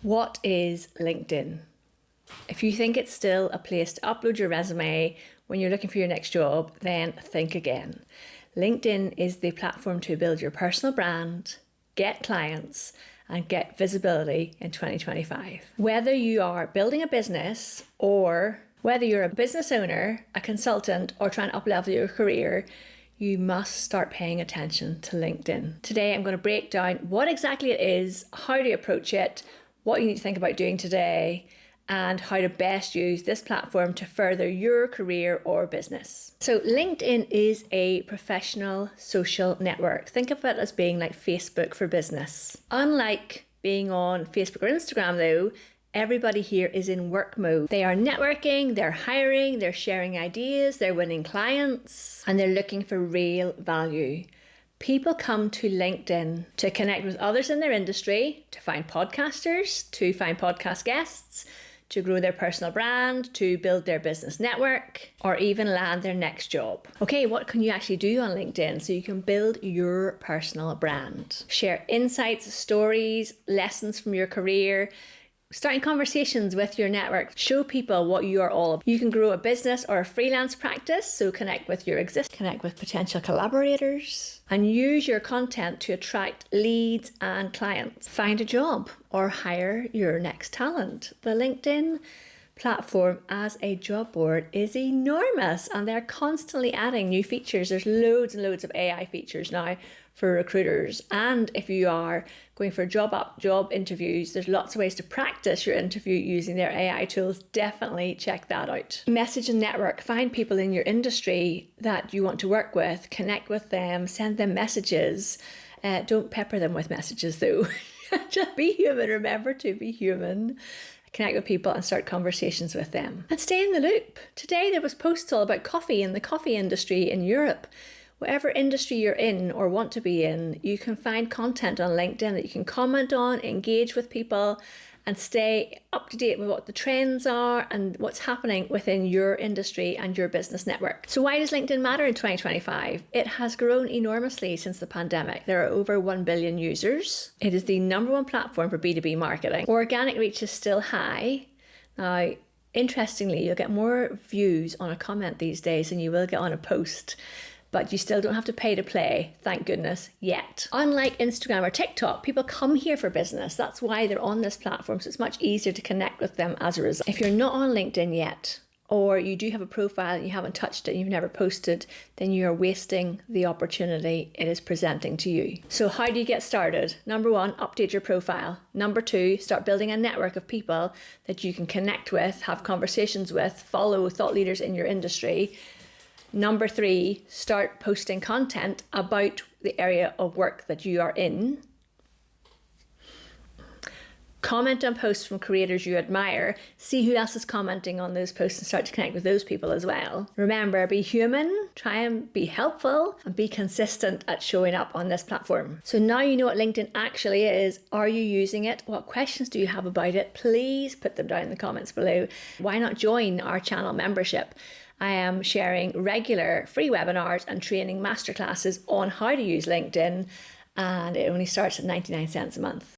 What is LinkedIn? If you think it's still a place to upload your resume when you're looking for your next job, then think again. LinkedIn is the platform to build your personal brand, get clients, and get visibility in 2025. Whether you are building a business or whether you're a business owner, a consultant, or trying to uplevel your career, you must start paying attention to LinkedIn. Today, I'm going to break down what exactly it is, how to approach it, what you need to think about doing today, and how to best use this platform to further your career or business. So LinkedIn is a professional social network. Think of it as being like Facebook for business. Unlike being on Facebook or Instagram though, everybody here is in work mode. They are networking, they're hiring, they're sharing ideas, they're winning clients, and they're looking for real value. People come to LinkedIn to connect with others in their industry, to find podcasters, to find podcast guests, to grow their personal brand, to build their business network, or even land their next job. Okay, what can you actually do on LinkedIn so you can build your personal brand? Share insights, stories, lessons from your career, starting conversations with your network. Show people what you are all about. You can grow a business or a freelance practice, so connect with potential collaborators, and use your content to attract leads and clients. Find a job or hire your next talent. The LinkedIn platform as a job board is enormous, and they're constantly adding new features. There's loads and loads of AI features now for recruiters, and if you are going for job interviews, there's lots of ways to practice your interview using their AI tools. Definitely check that out. Message and network. Find people in your industry that you want to work with, connect with them, send them messages. Don't pepper them with messages though. Just be human. Remember to be human. Connect with people and start conversations with them. And stay in the loop. Today there was posts all about coffee and the coffee industry in Europe. Whatever industry you're in or want to be in, you can find content on LinkedIn that you can comment on, engage with people, and stay up to date with what the trends are and what's happening within your industry and your business network. So why does LinkedIn matter in 2025? It has grown enormously since the pandemic. There are over 1 billion users. It is the number one platform for B2B marketing. Organic reach is still high. Now, interestingly, you'll get more views on a comment these days than you will get on a post. But you still don't have to pay to play, thank goodness, yet. Unlike Instagram or TikTok, people come here for business. That's why they're on this platform, so it's much easier to connect with them as a result. If you're not on LinkedIn yet, or you do have a profile and you haven't touched it and you've never posted, then you are wasting the opportunity it is presenting to you. So how do you get started? Number one, update your profile. Number two, start building a network of people that you can connect with, have conversations with, follow thought leaders in your industry. Number three, start posting content about the area of work that you are in. Comment on posts from creators you admire. See who else is commenting on those posts and start to connect with those people as well. Remember, be human, try and be helpful, and be consistent at showing up on this platform. So now you know what LinkedIn actually is. Are you using it? What questions do you have about it? Please put them down in the comments below. Why not join our channel membership? I am sharing regular free webinars and training masterclasses on how to use LinkedIn, and it only starts at 99 cents a month.